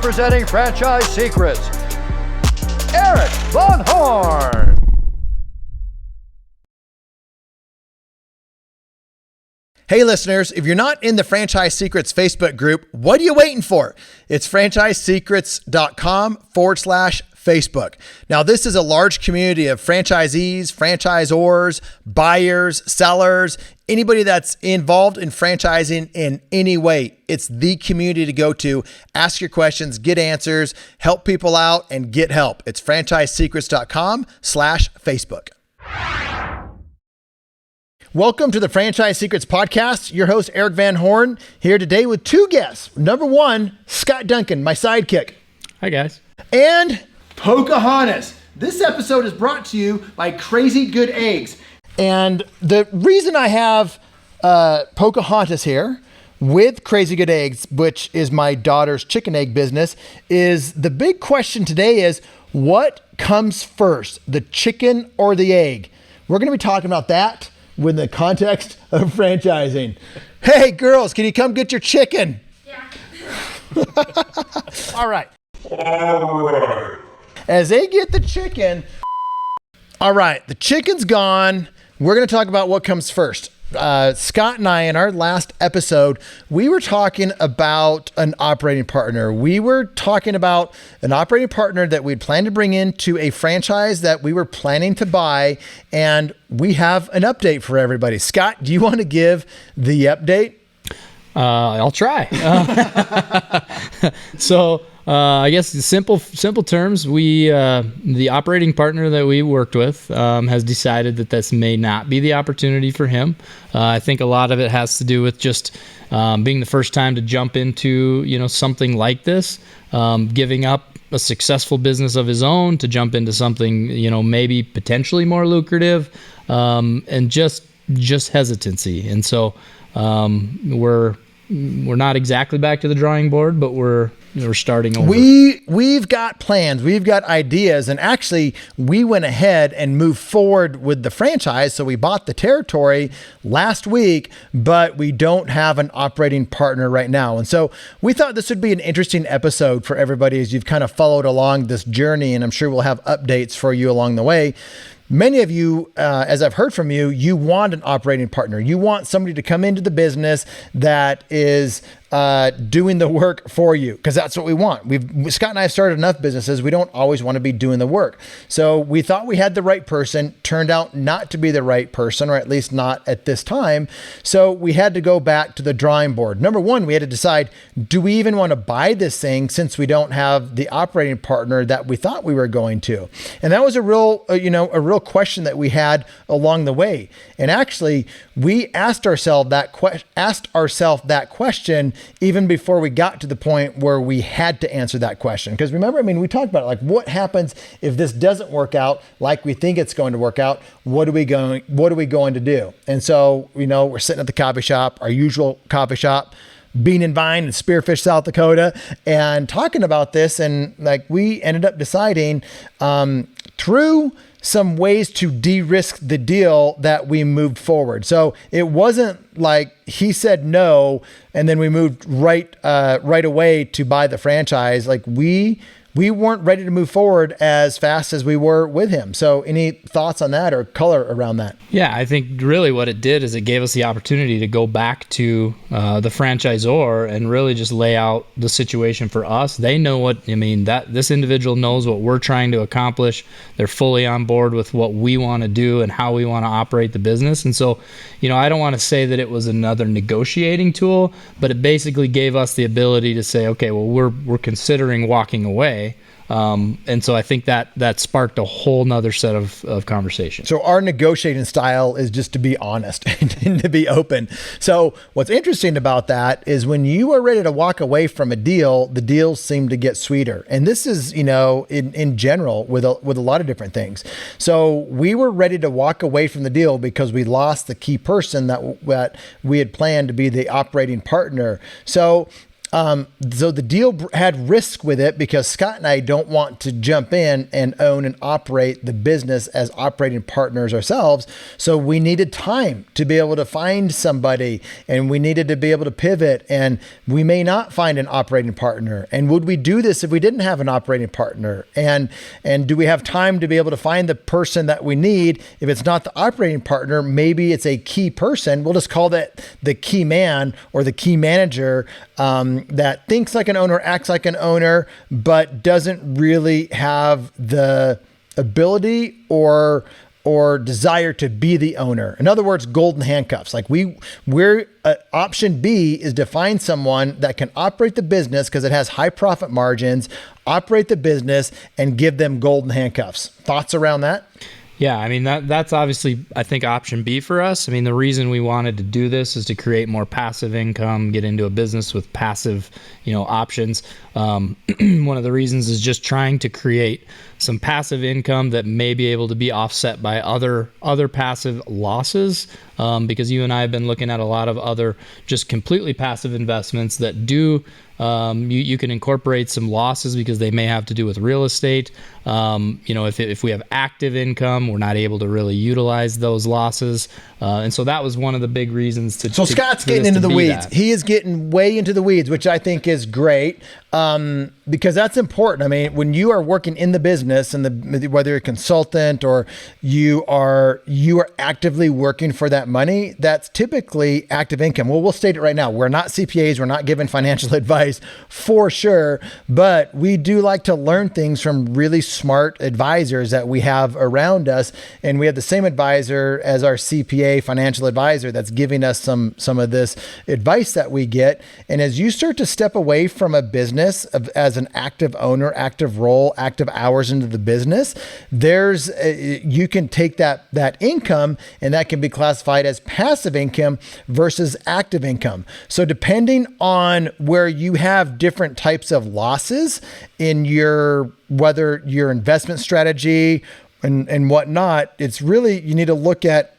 representing Franchise Secrets, Erik Von Horn. Hey listeners, if you're not in the Franchise Secrets Facebook group, what are you waiting for? It's franchisesecrets.com/Facebook. Now, this is a large community of franchisees, franchisors, buyers, sellers, anybody that's involved in franchising in any way. It's the community to go to. Ask your questions, get answers, help people out, and get help. It's franchisesecrets.com/Facebook. Welcome to the Franchise Secrets Podcast. Your host, Erik Van Horn, here today with two guests. Number one, Scott Duncan, my sidekick. Hi, guys. And Pocahontas. This episode is brought to you by Crazy Good Eggs. And the reason I have Pocahontas here with Crazy Good Eggs, which is my daughter's chicken egg business, is the big question today is, what comes first, the chicken or the egg? We're going to be talking about that within the context of franchising. Hey, girls, can you come get your chicken? Yeah. All right. As they get the chicken, all right, the chicken's gone. We're going to talk about what comes first. Scott and I, in our last episode, we were talking about an operating partner. We were talking about an operating partner that we'd planned to bring into a franchise that we were planning to buy, and we have an update for everybody. Scott, do you want to give the update? I'll try. I guess in simple terms, the operating partner that we worked with has decided that this may not be the opportunity for him. I think a lot of it has to do with just being the first time to jump into something like this, giving up a successful business of his own to jump into something maybe potentially more lucrative, and just hesitancy. And so we're not exactly back to the drawing board, but we're starting over. We've got plans, we've got ideas, and actually we went ahead and moved forward with the franchise. So we bought the territory last week, but we don't have an operating partner right now. And so we thought this would be an interesting episode for everybody as you've kind of followed along this journey, and I'm sure we'll have updates for you along the way. Many of you, as I've heard from you, you want an operating partner. You want somebody to come into the business that is doing the work for you, because that's what we want. Scott and I have started enough businesses. We don't always want to be doing the work. So we thought we had the right person, turned out not to be the right person, or at least not at this time. So we had to go back to the drawing board. Number one, we had to decide, do we even want to buy this thing since we don't have the operating partner that we thought we were going to? And that was a real question that we had along the way. And actually, we asked ourselves that question even before we got to the point where we had to answer that question. Because remember, we talked about it, like, what happens if this doesn't work out like we think it's going to work out? What are we going to do? And so, we're sitting at the coffee shop, our usual coffee shop, Bean and Vine in Spearfish, South Dakota, and talking about this. And we ended up deciding through some ways to de-risk the deal that we moved forward. So it wasn't like he said no, and then we moved right away to buy the franchise. We weren't ready to move forward as fast as we were with him. So any thoughts on that or color around that? Yeah, I think really what it did is it gave us the opportunity to go back to the franchisor and really just lay out the situation for us. They know that this individual knows what we're trying to accomplish. They're fully on board with what we want to do and how we want to operate the business. And so, I don't want to say that it was another negotiating tool, but it basically gave us the ability to say, okay, well, we're considering walking away. And so I think that sparked a whole nother set of conversation. So our negotiating style is just to be honest and to be open. So what's interesting about that is when you are ready to walk away from a deal, the deals seem to get sweeter. And this is, in general with a lot of different things. So we were ready to walk away from the deal because we lost the key person that we had planned to be the operating partner. So So the deal had risk with it because Scott and I don't want to jump in and own and operate the business as operating partners ourselves. So we needed time to be able to find somebody, and we needed to be able to pivot, and we may not find an operating partner. And would we do this if we didn't have an operating partner? And do we have time to be able to find the person that we need? If it's not the operating partner, maybe it's a key person. We'll just call that the key man or the key manager, that thinks like an owner, acts like an owner, but doesn't really have the ability or desire to be the owner. In other words, golden handcuffs. Like we're option B is to find someone that can operate the business because it has high profit margins, operate the business, and give them golden handcuffs. Thoughts around that? Yeah, I mean, that's obviously, I think, option B for us. I mean, the reason we wanted to do this is to create more passive income, get into a business with passive, options. One of the reasons is just trying to create some passive income that may be able to be offset by other passive losses, because you and I have been looking at a lot of other just completely passive investments that do, you can incorporate some losses because they may have to do with real estate. If we have active income, we're not able to really utilize those losses. And so that was one of the big reasons So Scott's getting into the weeds. He is getting way into the weeds, which I think is great, because that's important. I mean, when you are working in the business and whether you're a consultant or you are actively working for that money, that's typically active income. Well, we'll state it right now. We're not CPAs. We're not giving financial advice for sure, but we do like to learn things from really smart advisors that we have around us. And we have the same advisor as our CPA financial advisor that's giving us some of this advice that we get. And as you start to step away from a business as an active owner, active role, active hours into the business, you can take that income, and that can be classified as passive income versus active income. So depending on where you have different types of losses in whether your investment strategy and whatnot, it's really, you need to look at,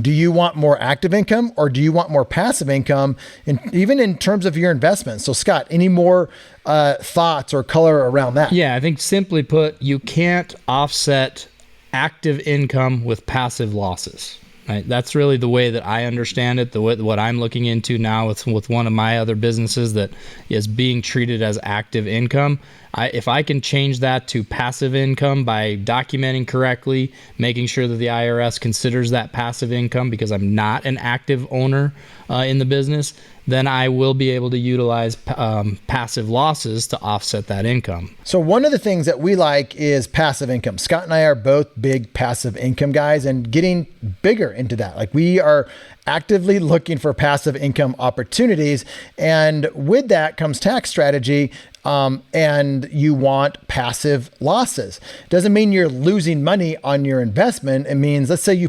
do you want more active income or do you want more passive income? And even in terms of your investments. So Scott, any more thoughts or color around that? Yeah, I think simply put, you can't offset active income with passive losses. Right? That's really the way that I understand it. What I'm looking into now with one of my other businesses that is being treated as active income. If I can change that to passive income by documenting correctly, making sure that the IRS considers that passive income because I'm not an active owner in the business, then I will be able to utilize passive losses to offset that income. So one of the things that we like is passive income. Scott and I are both big passive income guys and getting bigger into that. Like, we are actively looking for passive income opportunities. And with that comes tax strategy. And you want passive losses. Doesn't mean you're losing money on your investment. It means, let's say you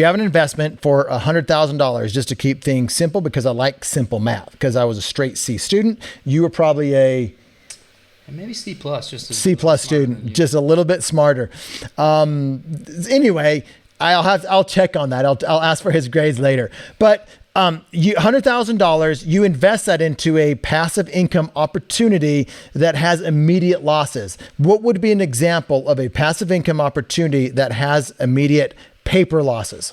have an investment for $100,000, just to keep things simple, because I like simple math, because I was a straight C student. You were probably maybe C plus, just a C plus student, just a little bit smarter. Anyway, I'll check on that. I'll ask for his grades later. But $100,000, you invest that into a passive income opportunity that has immediate losses. What would be an example of a passive income opportunity that has immediate paper losses?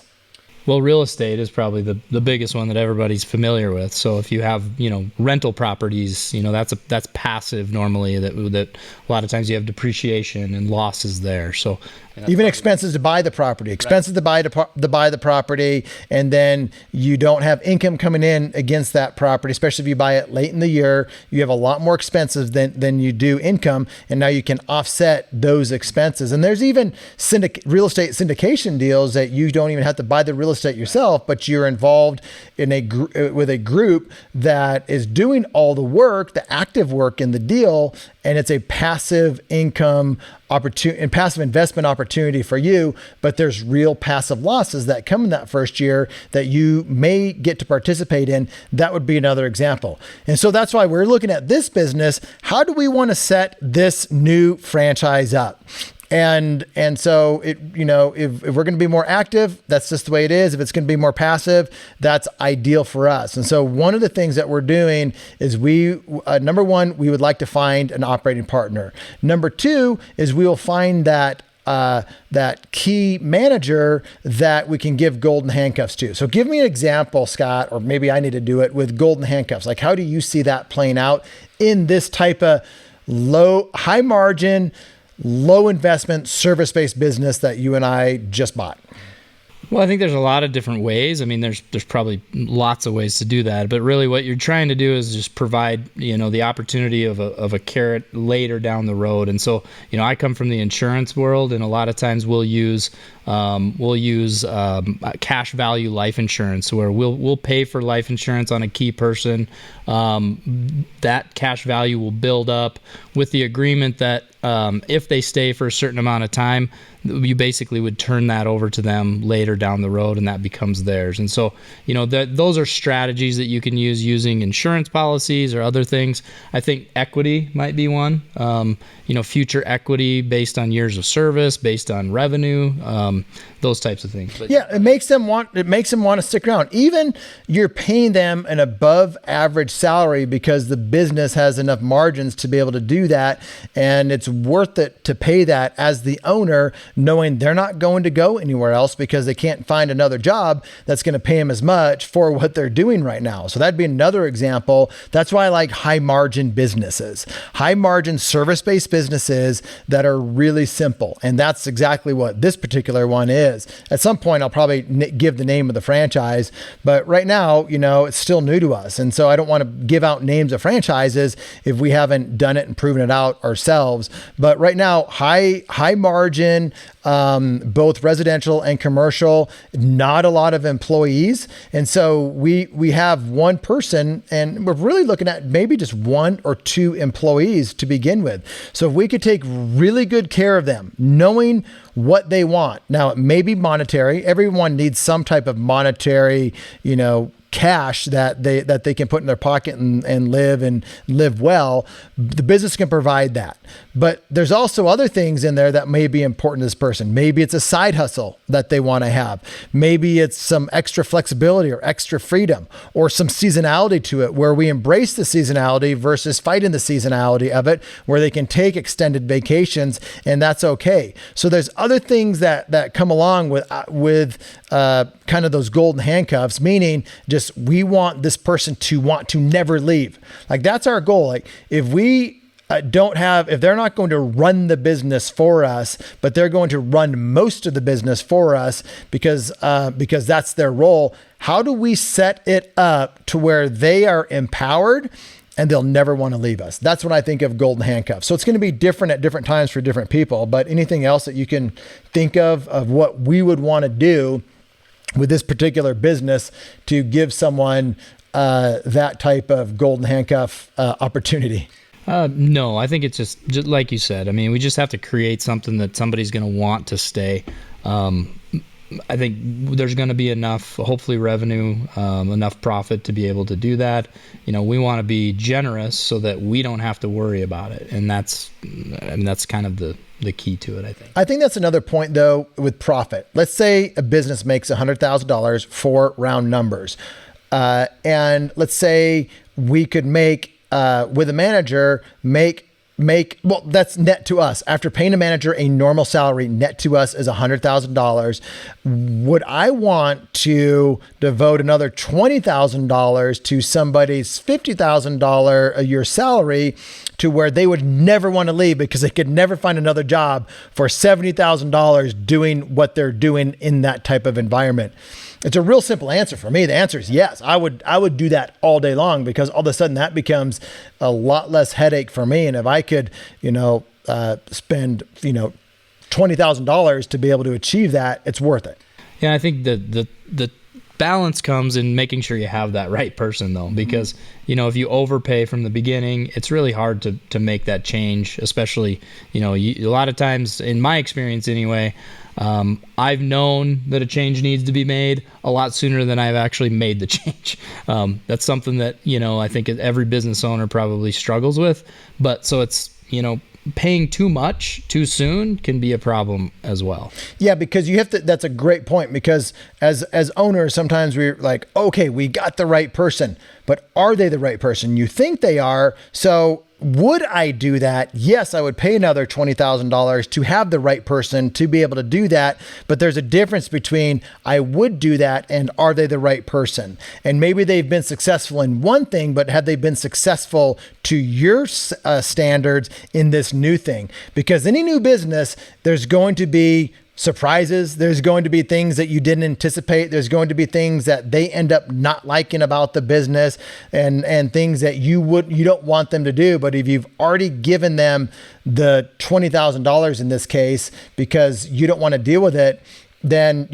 Well, real estate is probably the biggest one that everybody's familiar with. So if you have, rental properties, that's passive normally, that a lot of times you have depreciation and losses there. So even expenses to buy the property, to buy the property, and then you don't have income coming in against that property, especially if you buy it late in the year. You have a lot more expenses than you do income, and now you can offset those expenses. And there's even real estate syndication deals that you don't even have to buy the real estate yourself, but you're involved in with a group that is doing all the work, the active work in the deal, and it's a passive income opportunity and passive investment opportunity for you, but there's real passive losses that come in that first year that you may get to participate in. That would be another example. And so that's why we're looking at this business. How do we want to set this new franchise up? And so if we're going to be more active, that's just the way it is. If it's going to be more passive, that's ideal for us. And so one of the things that we're doing is number one, we would like to find an operating partner. Number two is we will find that key manager that we can give golden handcuffs to. So give me an example, Scott, or maybe I need to do it with golden handcuffs. Like, how do you see that playing out in this type of high margin, low investment, service-based business that you and I just bought? Well, I think there's a lot of different ways. I mean, there's probably lots of ways to do that, but really what you're trying to do is just provide, the opportunity of a carrot later down the road. And so, I come from the insurance world, and a lot of times we'll use cash value life insurance, where we'll pay for life insurance on a key person. That cash value will build up with the agreement that if they stay for a certain amount of time, you basically would turn that over to them later down the road, and that becomes theirs. And so, those are strategies that you can use using insurance policies or other things. I think equity might be one. Future equity based on years of service, based on revenue, those types of things. But yeah, it makes them want to stick around. Even you're paying them an above average salary because the business has enough margins to be able to do that, and it's worth it to pay that as the owner, knowing they're not going to go anywhere else because they can't find another job that's going to pay them as much for what they're doing right now. So that'd be another example. That's why I like high margin businesses, high margin service-based businesses that are really simple. And that's exactly what this particular one is. At some point, I'll probably give the name of the franchise, but right now, it's still new to us. And so I don't want to give out names of franchises if we haven't done it and proven it out ourselves. But right now, high margin, both residential and commercial, not a lot of employees. And so we have one person, and we're really looking at maybe just one or two employees to begin with. So if we could take really good care of them, knowing what they want. Now, it may be monetary. Everyone needs some type of monetary, cash that they can put in their pocket and live well. The business can provide that. But there's also other things in there that may be important to this person. Maybe it's a side hustle that they want to have. Maybe it's some extra flexibility or extra freedom or some seasonality to it, where we embrace the seasonality versus fighting the seasonality of it, where they can take extended vacations, and that's okay. So there's other things that come along with kind of those golden handcuffs, meaning just we want this person to want to never leave. Like, that's our goal. Like, if we if they're not going to run the business for us, but they're going to run most of the business for us because that's their role, how do we set it up to where they are empowered and they'll never want to leave us? That's what I think of golden handcuffs. So it's going to be different at different times for different people, but anything else that you can think of what we would want to do with this particular business to give someone that type of golden handcuff opportunity? No, I think it's just like you said. I mean, we just have to create something that somebody's going to want to stay. I think there's going to be enough, hopefully revenue, enough profit to be able to do that. We want to be generous so that we don't have to worry about it. And that's kind of the key to it, I think. I think that's another point, though, with profit. Let's say a business makes $100,000 for round numbers. And let's say we could make, with a manager, well, that's net to us. After paying a manager a normal salary, net to us is $100,000. Would I want to devote another $20,000 to somebody's $50,000 a year salary to where they would never want to leave because they could never find another job for $70,000 doing what they're doing in that type of environment? It's a real simple answer for me. The answer is yes. I would do that all day long, because all of a sudden that becomes a lot less headache for me. And if I could, spend, $20,000 to be able to achieve that, it's worth it. Yeah, I think the balance comes in making sure you have that right person, though, because if you overpay from the beginning, it's really hard to make that change. Especially, a lot of times, in my experience anyway, I've known that a change needs to be made a lot sooner than I've actually made the change. That's something that, I think every business owner probably struggles with. But so it's, paying too much too soon can be a problem as well. Yeah, because you have to, that's a great point, because as owners, sometimes we're like, okay, we got the right person, but are they the right person? You think they are. So would I do that? Yes, I would pay another $20,000 to have the right person to be able to do that. But there's a difference between I would do that and are they the right person? And maybe they've been successful in one thing, but have they been successful to your standards in this new thing? Because any new business, there's going to be surprises. There's going to be things that you didn't anticipate. There's going to be things that they end up not liking about the business, and things that you don't want them to do. But if you've already given them the $20,000 in this case, because you don't want to deal with it, then,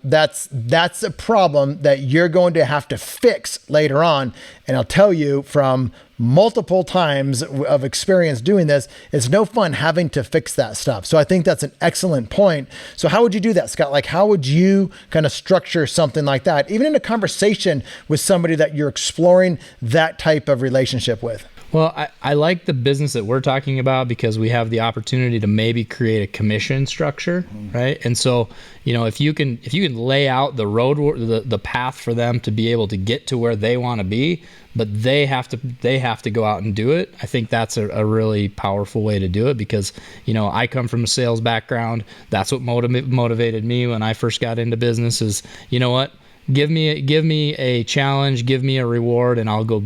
that's a problem that you're going to have to fix later on. And I'll tell you from multiple times of experience doing this, it's no fun having to fix that stuff. So I think that's an excellent point. So how would you do that, Scott? Like, how would you kind of structure something like that, even in a conversation with somebody that you're exploring that type of relationship with? Well, I like the business that we're talking about because we have the opportunity to maybe create a commission structure, right? And so, if you can lay out the road, the path for them to be able to get to where they want to be, but they have to go out and do it. I think that's a really powerful way to do it, because I come from a sales background. That's what motivated me when I first got into business. Is what? Give me a challenge, give me a reward, and I'll go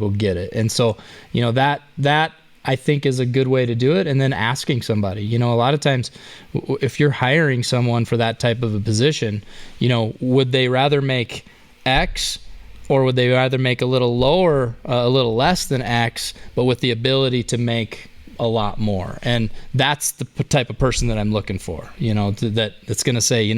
get it. And so, that I think is a good way to do it. And then asking somebody, a lot of times if you're hiring someone for that type of a position, would they rather make X, or would they rather make a little lower, a little less than X, but with the ability to make a lot more? And that's the type of person that I'm looking for, that's going to say,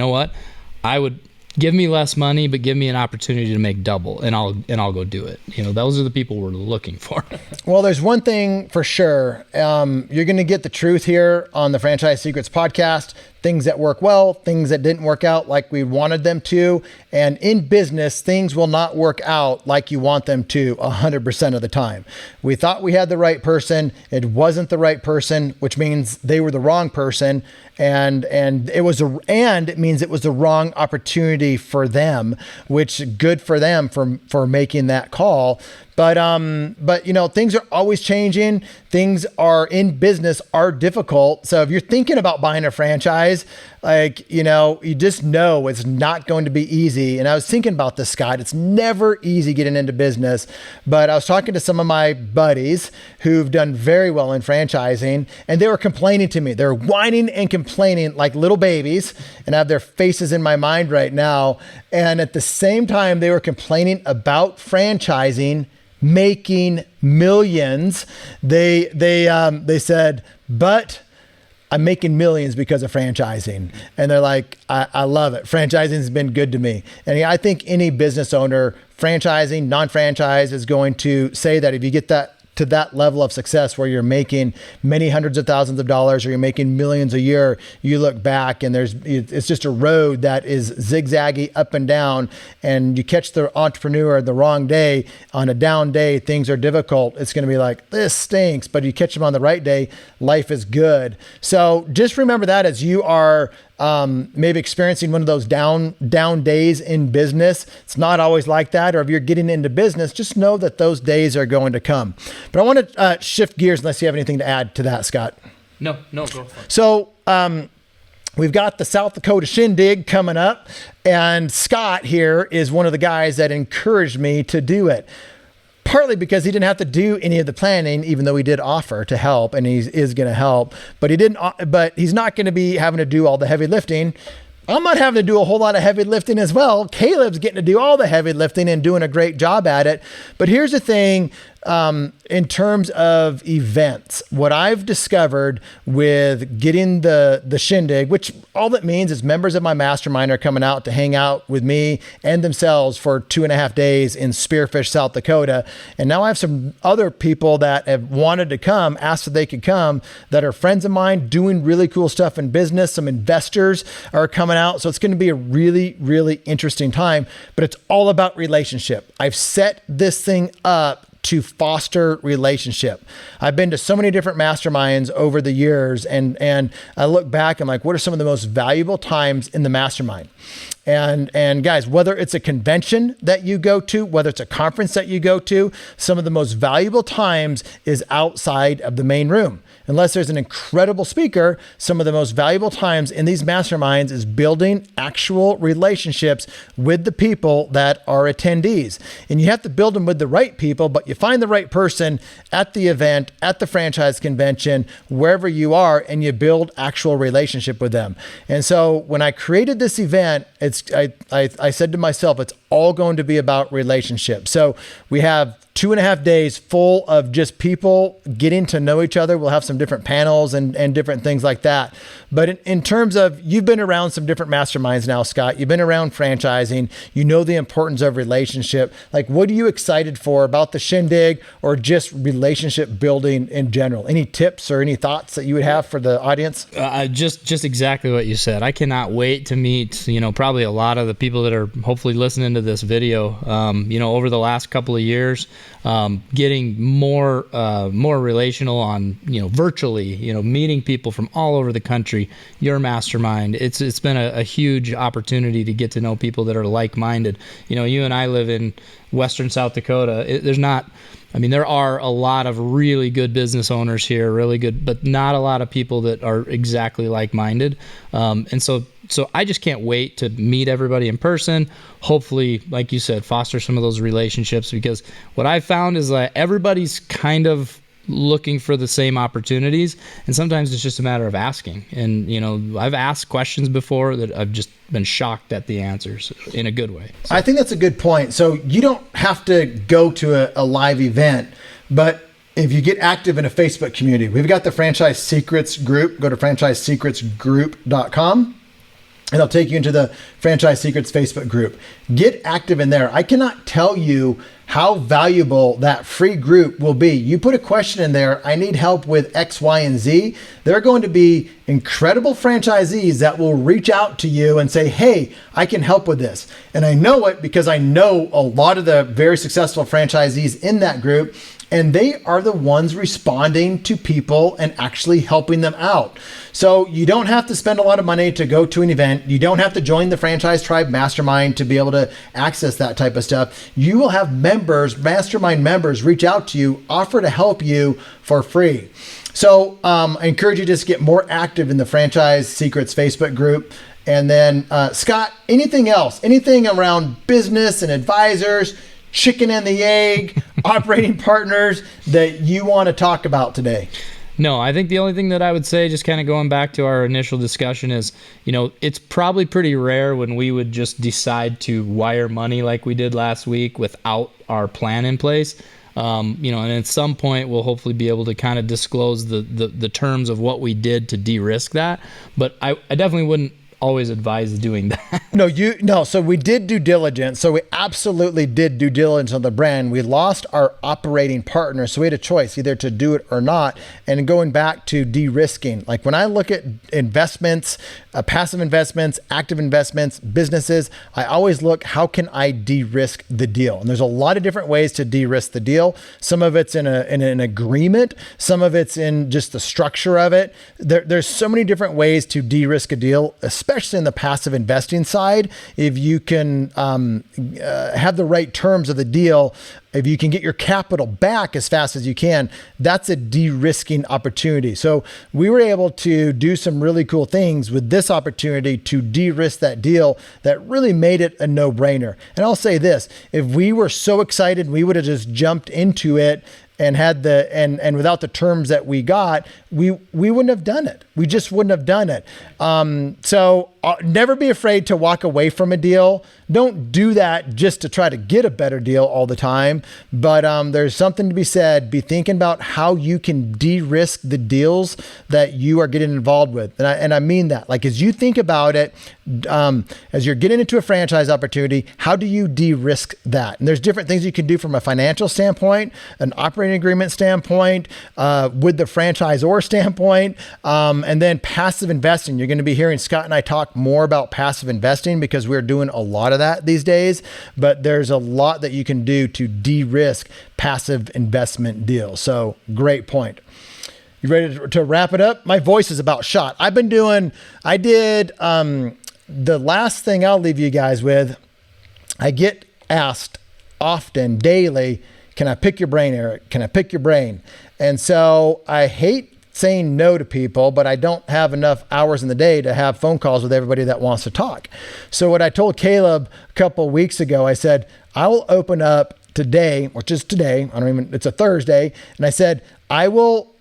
I would give me less money, but give me an opportunity to make double, and I'll go do it. Those are the people we're looking for. Well, there's one thing for sure. You're going to get the truth here on the Franchise Secrets podcast. Things that work well, things that didn't work out like we wanted them to. And in business, things will not work out like you want them to 100% of the time. We thought we had the right person. It wasn't the right person, which means they were the wrong person. And it means it was the wrong opportunity for them, which good for them for making that call. But things are always changing. Things are in business are difficult. So if you're thinking about buying a franchise, you just know it's not going to be easy. And I was thinking about this, Scott. It's never easy getting into business. But I was talking to some of my buddies who've done very well in franchising, and they were complaining to me. They're whining and complaining like little babies, and I have their faces in my mind right now. And at the same time, they were complaining about franchising, making millions. They said, but I'm making millions because of franchising. And they're like, I love it. Franchising has been good to me. And I think any business owner, franchising, non-franchise, is going to say that if you get that to that level of success where you're making many hundreds of thousands of dollars, or you're making millions a year, you look back and it's just a road that is zigzaggy up and down, and you catch the entrepreneur the wrong day. On a down day, things are difficult. It's going to be like, this stinks, but you catch them on the right day, life is good. So just remember that as you are maybe experiencing one of those down days in business. It's not always like that. Or if you're getting into business, just know that those days are going to come. But I want to shift gears unless you have anything to add to that, Scott. No, go for it. So we've got the South Dakota Shindig coming up, and Scott here is one of the guys that encouraged me to do it. Partly because he didn't have to do any of the planning, even though he did offer to help, and he is going to help, but he's not going to be having to do all the heavy lifting. I'm not having to do a whole lot of heavy lifting as well. Caleb's getting to do all the heavy lifting and doing a great job at it. But here's the thing, in terms of events, what I've discovered with getting the Shindig, which all that means is members of my mastermind are coming out to hang out with me and themselves for 2.5 days in Spearfish, South Dakota. And now I have some other people that have wanted to come, asked if they could come, that are friends of mine doing really cool stuff in business. Some investors are coming out. So it's going to be a really, really interesting time, but it's all about relationship. I've set this thing up to foster relationship. I've been to so many different masterminds over the years, and I look back and like, what are some of the most valuable times in the mastermind? And guys, whether it's a convention that you go to, whether it's a conference that you go to, some of the most valuable times is outside of the main room. Unless there's an incredible speaker, some of the most valuable times in these masterminds is building actual relationships with the people that are attendees. And you have to build them with the right people, but you find the right person at the event, at the franchise convention, wherever you are, and you build actual relationship with them. And so when I created this event, I said to myself, it's all going to be about relationships. So we have 2.5 days full of just people getting to know each other. We'll have some different panels and different things like that. But in terms of, you've been around some different masterminds now, Scott. You've been around franchising. You know the importance of relationship. Like, what are you excited for about the shindig or just relationship building in general? Any tips or any thoughts that you would have for the audience? Just exactly what you said. I cannot wait to meet, probably a lot of the people that are hopefully listening to this video, over the last couple of years. Getting more relational on, virtually, meeting people from all over the country, your mastermind. It's been a huge opportunity to get to know people that are like-minded. You and I live in Western South Dakota. There are a lot of really good business owners here, really good, but not a lot of people that are exactly like-minded. And so I just can't wait to meet everybody in person. Hopefully, like you said, foster some of those relationships, because what I've found is that everybody's kind of looking for the same opportunities, and sometimes it's just a matter of asking. And I've asked questions before that I've just been shocked at the answers in a good way. So. I think that's a good point. So you don't have to go to a live event, but if you get active in a Facebook community, we've got the Franchise Secrets group. Go to franchisesecretsgroup.com. and it'll take you into the Franchise Secrets Facebook group. Get active in there. I cannot tell you how valuable that free group will be. You put a question in there, I need help with X, Y, and Z. There are going to be incredible franchisees that will reach out to you and say, hey, I can help with this. And I know it because I know a lot of the very successful franchisees in that group, and they are the ones responding to people and actually helping them out. So you don't have to spend a lot of money to go to an event. You don't have to join the Franchise Tribe Mastermind to be able to access that type of stuff. You will have members, mastermind members, reach out to you, offer to help you for free. So I encourage you to just get more active in the Franchise Secrets Facebook group. And then Scott, anything else? Anything around business and advisors, chicken and the egg, operating partners that you want to talk about today? No, I think the only thing that I would say, just kind of going back to our initial discussion, is, it's probably pretty rare when we would just decide to wire money like we did last week without our plan in place. And at some point we'll hopefully be able to kind of disclose the terms of what we did to de-risk that. But I definitely wouldn't always advise doing that. So we did due diligence. So we absolutely did due diligence on the brand. We lost our operating partner. So we had a choice either to do it or not. And going back to de-risking, like when I look at investments, passive investments, active investments, businesses, I always look, how can I de-risk the deal? And there's a lot of different ways to de-risk the deal. Some of it's in an agreement. Some of it's in just the structure of it. There's so many different ways to de-risk a deal, especially in the passive investing side. If you can have the right terms of the deal, if you can get your capital back as fast as you can, that's a de-risking opportunity. So we were able to do some really cool things with this opportunity to de-risk that deal that really made it a no-brainer. And I'll say this, if we were so excited, we would have just jumped into it and had and without the terms that we got, we wouldn't have done it. We just wouldn't have done it. So never be afraid to walk away from a deal. Don't do that just to try to get a better deal all the time. But there's something to be said. Be thinking about how you can de-risk the deals that you are getting involved with. And I mean that. Like, as you think about it, as you're getting into a franchise opportunity, how do you de-risk that? And there's different things you can do from a financial standpoint, an operating agreement standpoint, with the franchisor standpoint, And then passive investing. You're going to be hearing Scott and I talk more about passive investing because we're doing a lot of that these days. But there's a lot that you can do to de-risk passive investment deals. So great point. You ready to wrap it up? My voice is about shot. I did the last thing I'll leave you guys with. I get asked often, daily, can I pick your brain, Eric? Can I pick your brain? And so I hate saying no to people, but I don't have enough hours in the day to have phone calls with everybody that wants to talk. So what I told Caleb a couple weeks ago, I said, I will open up today, which is today. It's a Thursday. And I said, I will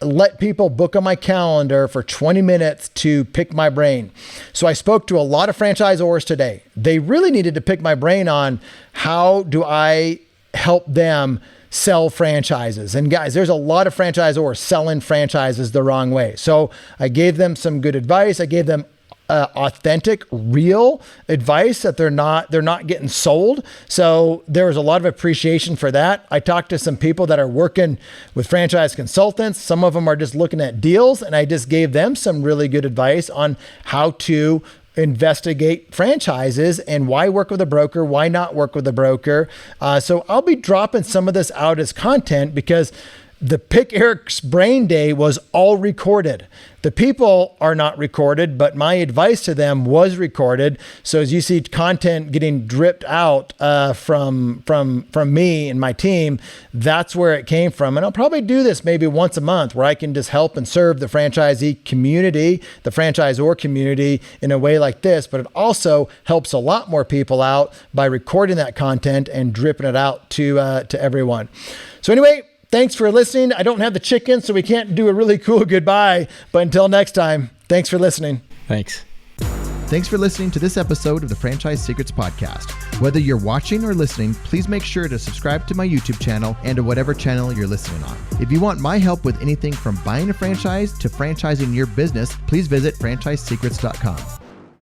let people book on my calendar for 20 minutes to pick my brain. So I spoke to a lot of franchisors today. They really needed to pick my brain on how do I help them sell franchises. And guys, there's a lot of franchisors selling franchises the wrong way. So I gave them some good advice. I gave them authentic, real advice that they're not getting sold. So there was a lot of appreciation for that. I talked to some people that are working with franchise consultants. Some of them are just looking at deals, and I just gave them some really good advice on how to investigate franchises and why work with a broker, why not work with a broker. So I'll be dropping some of this out as content because the Pick Eric's Brain Day was all recorded. The people are not recorded, but my advice to them was recorded. So as you see content getting dripped out from me and my team, that's where it came from. And I'll probably do this maybe once a month where I can just help and serve the franchisee community, the franchisor community in a way like this. But it also helps a lot more people out by recording that content and dripping it out to everyone. So anyway, thanks for listening. I don't have the chicken, so we can't do a really cool goodbye. But until next time, thanks for listening. Thanks. Thanks for listening to this episode of the Franchise Secrets Podcast. Whether you're watching or listening, please make sure to subscribe to my YouTube channel and to whatever channel you're listening on. If you want my help with anything from buying a franchise to franchising your business, please visit franchisesecrets.com.